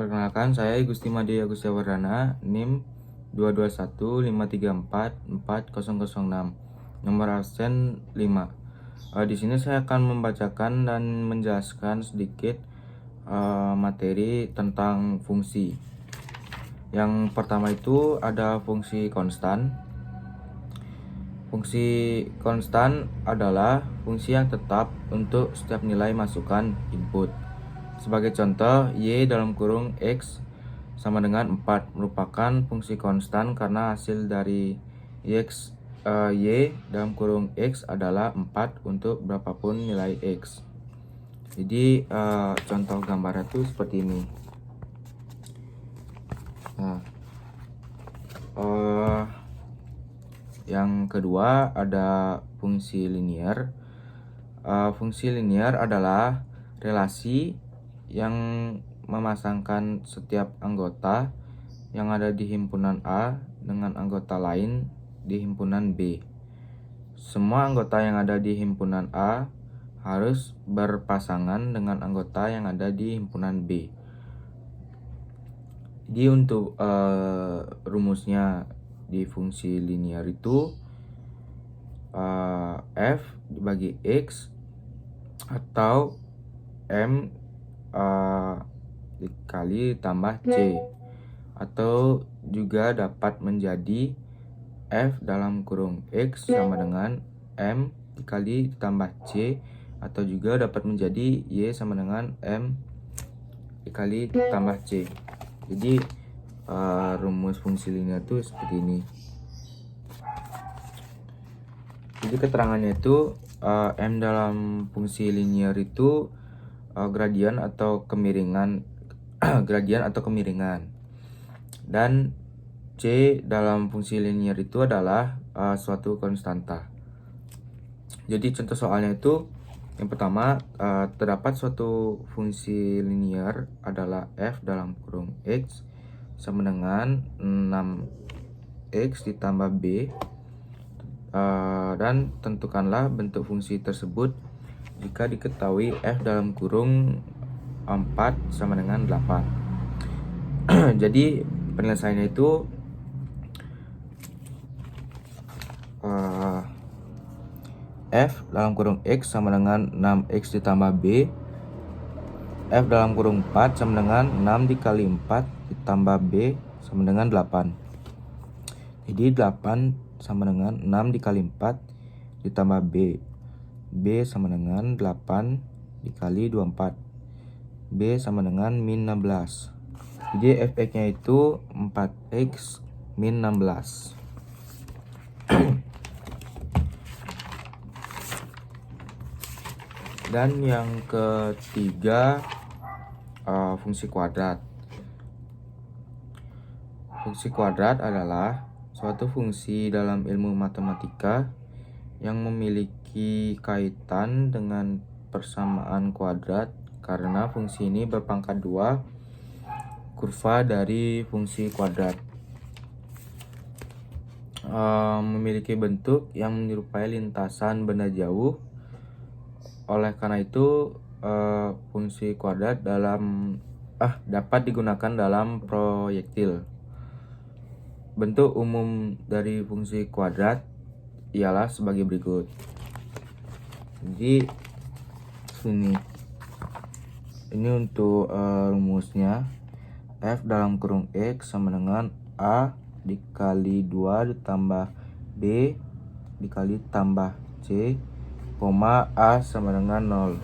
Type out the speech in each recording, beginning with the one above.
Perkenalkan, saya Gusti Made Agustawardana, NIM 22153444006, nomor absen 5. Di sini saya akan membacakan dan menjelaskan sedikit materi tentang fungsi. Yang pertama itu ada fungsi konstan. Fungsi konstan adalah fungsi yang tetap untuk setiap nilai masukan input. Sebagai contoh, y dalam kurung x sama dengan 4 merupakan fungsi konstan karena hasil dari y dalam kurung x adalah 4 untuk berapapun nilai x. Jadi contoh gambarnya tuh seperti ini. Nah, yang kedua ada fungsi linear. Fungsi linear adalah relasi yang memasangkan setiap anggota yang ada di himpunan A dengan anggota lain di himpunan B. Semua anggota yang ada di himpunan A harus berpasangan dengan anggota yang ada di himpunan B. Jadi untuk rumusnya di fungsi linear itu f dibagi x atau m dikali tambah c, atau juga dapat menjadi f dalam kurung x sama dengan m dikali tambah c, atau juga dapat menjadi y sama dengan m dikali tambah c. Jadi rumus fungsi linear itu seperti ini. Jadi keterangannya itu m dalam fungsi linear itu gradian atau kemiringan dan c dalam fungsi linear itu adalah suatu konstanta. Jadi contoh soalnya itu yang pertama, terdapat suatu fungsi linear adalah f dalam kurung x sama dengan 6x ditambah b, dan tentukanlah bentuk fungsi tersebut jika diketahui f dalam kurung 4 sama dengan 8. Jadi penyelesaiannya itu f dalam kurung x sama dengan 6x ditambah b, f dalam kurung 4 sama dengan 6 dikali 4 ditambah b sama dengan 8. Jadi 8 sama dengan 6 dikali 4 ditambah b sama dengan 8 dikali 24, b sama dengan min 16. Jadi fx nya itu 4x min 16. Dan yang ketiga fungsi kuadrat. Fungsi kuadrat adalah suatu fungsi dalam ilmu matematika yang memiliki kaitan dengan persamaan kuadrat karena fungsi ini berpangkat 2 kurva dari fungsi kuadrat. Memiliki bentuk yang menyerupai lintasan benda jauh. Oleh karena itu fungsi kuadrat dapat digunakan dalam proyektil. Bentuk umum dari fungsi kuadrat ialah sebagai berikut. Jadi ini untuk rumusnya, f dalam kurung x sama dengan a dikali 2 ditambah b dikali tambah c, a sama dengan 0.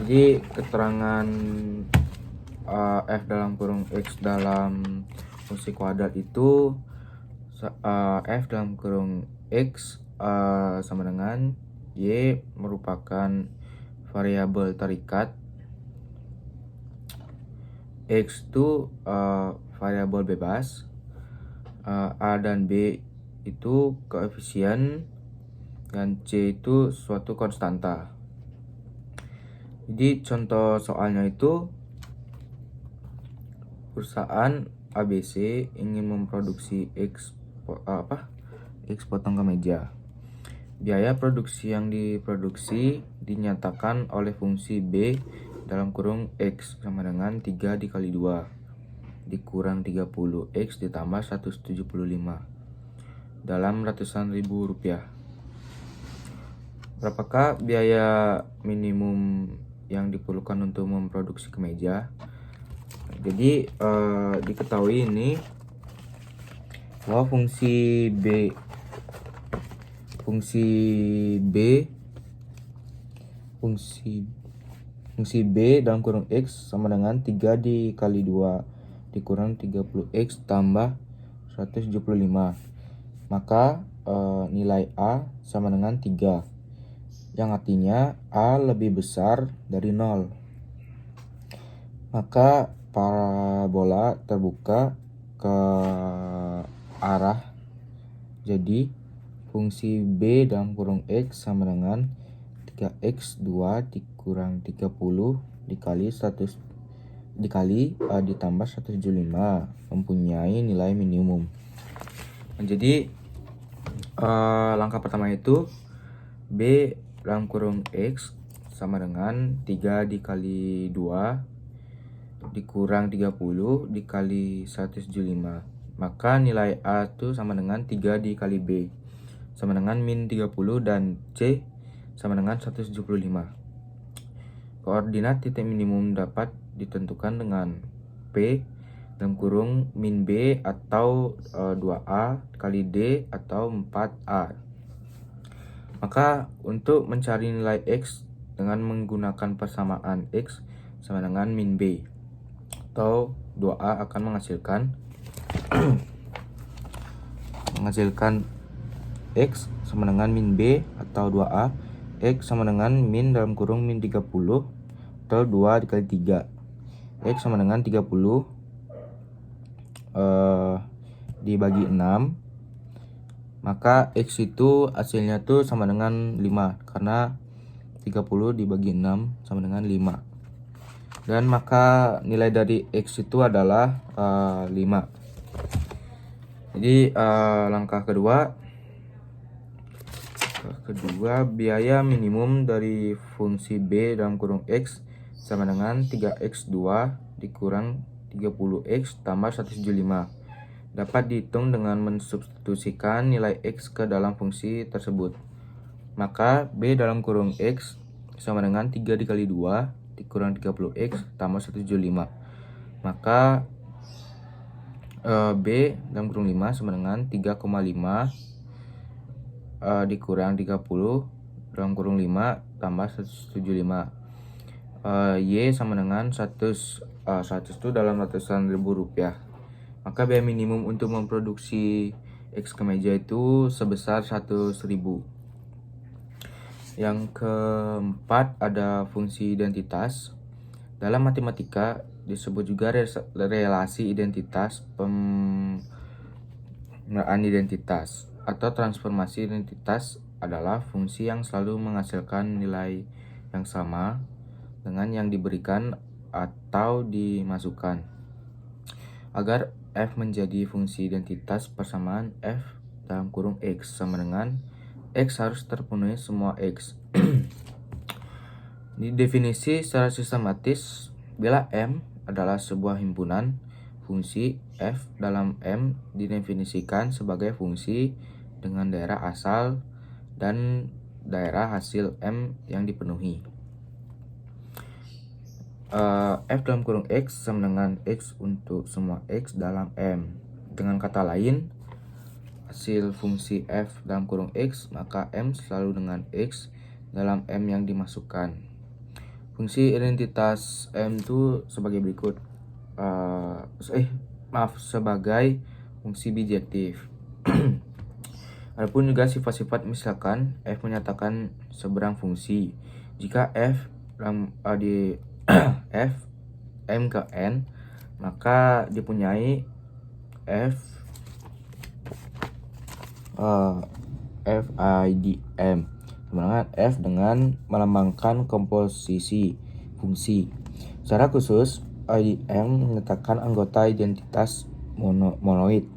Jadi keterangan f dalam kurung x dalam fungsi kuadrat itu f dalam kurung x sama dengan y merupakan variabel terikat, x itu variabel bebas, a dan b itu koefisien, dan c itu suatu konstanta. Jadi contoh soalnya itu perusahaan ABC ingin memproduksi X potong kemeja. Biaya produksi yang diproduksi dinyatakan oleh fungsi B dalam kurung X sama dengan 3 dikali 2 dikurang 30 X ditambah 175 dalam ratusan ribu rupiah. Berapakah biaya minimum yang diperlukan untuk memproduksi kemeja? Jadi diketahui ini bahwa fungsi B dalam kurung X sama dengan 3 dikali 2 dikurang 30X tambah 175. Maka nilai A sama dengan 3, yang artinya A lebih besar dari 0. Maka parabola terbuka ke arah, jadi fungsi B dalam kurung X sama dengan 3x2 dikurang 30 dikali 100 ditambah 175 mempunyai nilai minimum. Jadi langkah pertama itu B dalam kurung X sama dengan 3 dikali 2 dikurang 30 dikali 175. Maka nilai A itu sama dengan 3 dikali B sama dengan min 30 dan C sama dengan 175. Koordinat titik minimum dapat ditentukan dengan P dalam kurung min B atau 2A kali D atau 4A. Maka untuk mencari nilai X dengan menggunakan persamaan X sama dengan min B atau 2A akan menghasilkan X sama dengan min B atau 2A. X sama dengan min dalam kurung min 30 atau 2 dikali 3. X sama dengan 30 dibagi 6. Maka X itu hasilnya tuh sama dengan 5, karena 30 dibagi 6 sama dengan 5. Dan maka nilai dari X itu adalah 5. Jadi langkah kedua, biaya minimum dari fungsi B dalam kurung X sama dengan 3x2 dikurang 30x tambah 175. Dapat dihitung dengan mensubstitusikan nilai X ke dalam fungsi tersebut. Maka B dalam kurung X sama dengan 3 dikali 2 dikurang 30x tambah 175. Maka B dalam kurung 5 sama dengan 3,5 dikurang 30 dalam kurung 5 tambah 175. Y sama dengan 100 itu dalam ratusan ribu rupiah. Maka biaya minimum untuk memproduksi X kemeja itu sebesar 100.000. Yang keempat ada fungsi identitas. Dalam matematika disebut juga relasi identitas, pemerataan identitas, atau transformasi identitas adalah fungsi yang selalu menghasilkan nilai yang sama dengan yang diberikan atau dimasukkan. Agar F menjadi fungsi identitas, persamaan F dalam kurung X sama dengan X harus terpenuhi semua X. Di definisi secara sistematis, bila M adalah sebuah himpunan fungsi, F dalam M didefinisikan sebagai fungsi dengan daerah asal dan daerah hasil M yang dipenuhi. F dalam kurung X sama dengan X untuk semua X dalam M. Dengan kata lain, hasil fungsi F dalam kurung X, maka M selalu dengan X dalam M yang dimasukkan. Fungsi identitas M itu sebagai berikut. Sebagai fungsi bijektif. Adapun juga sifat-sifat, misalkan F menyatakan seberang fungsi. Jika F dalam F M ke N, maka dipunyai F FIDM, dimana F dengan melambangkan komposisi fungsi. Secara khusus, IDM menyatakan anggota identitas monoid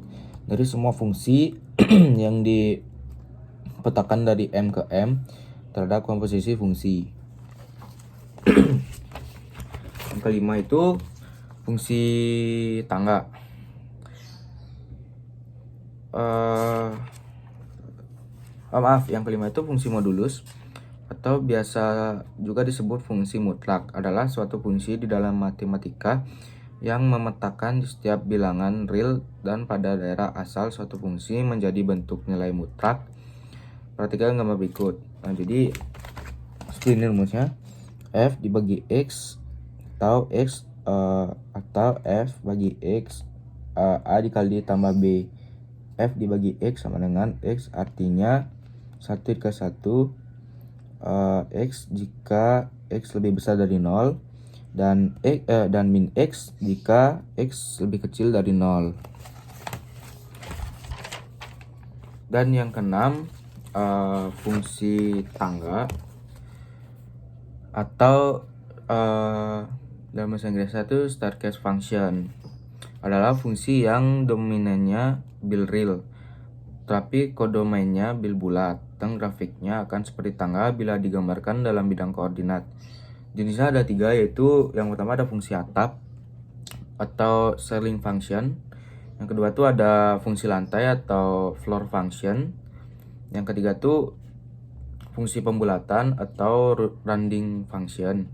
dari semua fungsi yang dipetakan dari M ke M terhadap komposisi fungsi. kelima itu fungsi tangga. Yang kelima itu fungsi modulus atau biasa juga disebut fungsi mutlak, adalah suatu fungsi di dalam matematika yang memetakan setiap bilangan real dan pada daerah asal suatu fungsi menjadi bentuk nilai mutlak. Perhatikan gambar berikut. Nah, jadi seperti ini rumusnya. F dibagi X atau F bagi X, A dikali tambah B. F dibagi X sama dengan X, artinya 1 ke 1 X jika X lebih besar dari 0 dan min X jika X lebih kecil dari 0. Dan yang keenam, fungsi tangga atau dalam bahasa Inggrisnya itu staircase function, adalah fungsi yang dominannya bil real tapi kodomainnya bil bulat, dan grafiknya akan seperti tangga bila digambarkan dalam bidang koordinat. Jenisnya ada 3, yaitu yang pertama ada fungsi atap atau ceiling function, yang kedua tuh ada fungsi lantai atau floor function, yang ketiga tuh fungsi pembulatan atau rounding function.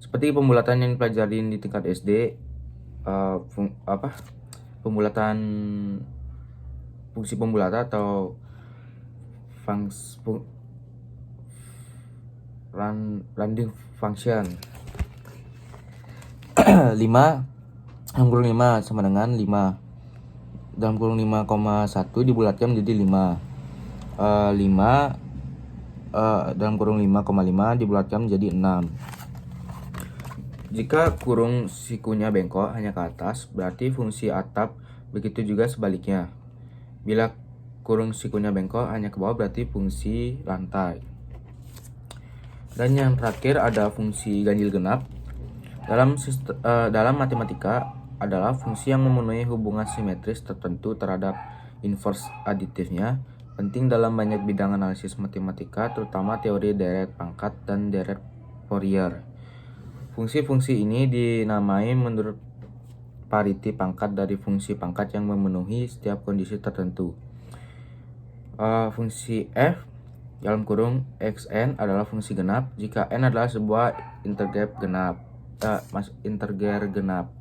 Seperti pembulatan yang dipelajarin di tingkat SD, pembulatan fungsi pembulatan atau rounding function. 5 dalam kurung 5 sama dengan 5 dalam kurung 5,1 dibulatkan menjadi 5. 5 dalam kurung 5,5 dibulatkan menjadi 6. Jika kurung sikunya bengkok hanya ke atas, berarti fungsi atap, begitu juga sebaliknya. Bila kurung sikunya bengkok hanya ke bawah, berarti fungsi lantai. Dan yang terakhir ada fungsi ganjil genap. Dalam matematika adalah fungsi yang memenuhi hubungan simetris tertentu terhadap inverse aditifnya. Penting dalam banyak bidang analisis matematika, terutama teori deret pangkat dan deret Fourier. Fungsi-fungsi ini dinamai menurut pariti pangkat dari fungsi pangkat yang memenuhi setiap kondisi tertentu. Fungsi f dalam kurung xn adalah fungsi genap jika n adalah sebuah integer genap.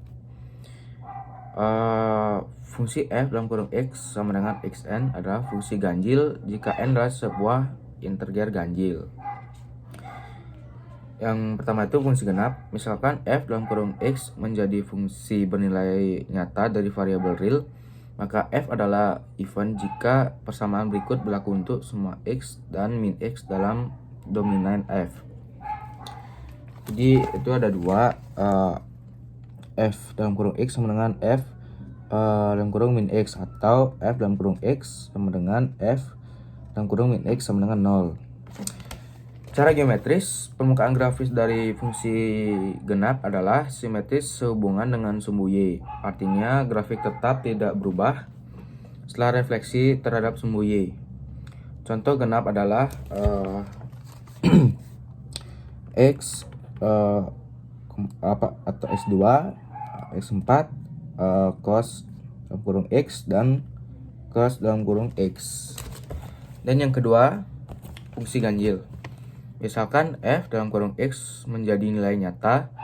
Fungsi f dalam kurung x sama dengan xn adalah fungsi ganjil jika n adalah sebuah integer ganjil. Yang pertama itu fungsi genap. Misalkan f dalam kurung x menjadi fungsi bernilai nyata dari variabel real, maka f adalah even jika persamaan berikut berlaku untuk semua x dan min x dalam dominan f. Jadi itu ada 2, f dalam kurung x sama dengan f dalam kurung min x, atau f dalam kurung x sama dengan f dalam kurung min x sama dengan 0. Cara geometris, permukaan grafis dari fungsi genap adalah simetris sehubungan dengan sumbu y. Artinya grafik tetap tidak berubah setelah refleksi terhadap sumbu y. Contoh genap adalah x atau x2, x4, cos dalam kurung x dan cos dalam kurung x. Dan yang kedua, fungsi ganjil. Misalkan f dalam kurung x menjadi nilai nyata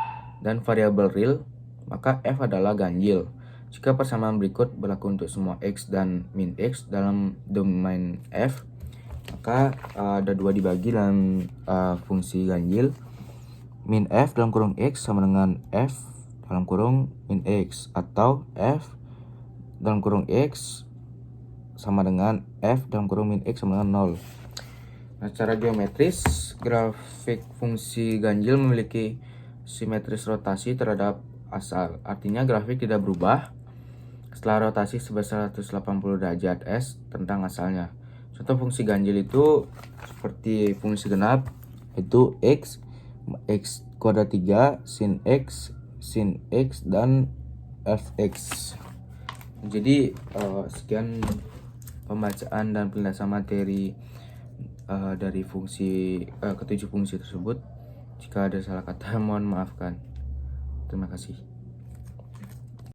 dan variabel real, maka f adalah ganjil jika persamaan berikut berlaku untuk semua x dan min x dalam domain f. Maka ada 2 dibagi dalam fungsi ganjil. Min f dalam kurung x sama dengan f dalam kurung min x, atau f dalam kurung x sama dengan f dalam kurung min x sama dengan 0. Nah, secara geometris, grafik fungsi ganjil memiliki simetris rotasi terhadap asal. Artinya grafik tidak berubah setelah rotasi sebesar 180 derajat S tentang asalnya. Contoh fungsi ganjil itu seperti fungsi genap, itu x kuadrat 3, sin x, dan fx. Jadi sekian pembacaan dan penjelasan materi dari fungsi ketujuh fungsi tersebut. Jika ada salah kata mohon maafkan. Terima kasih.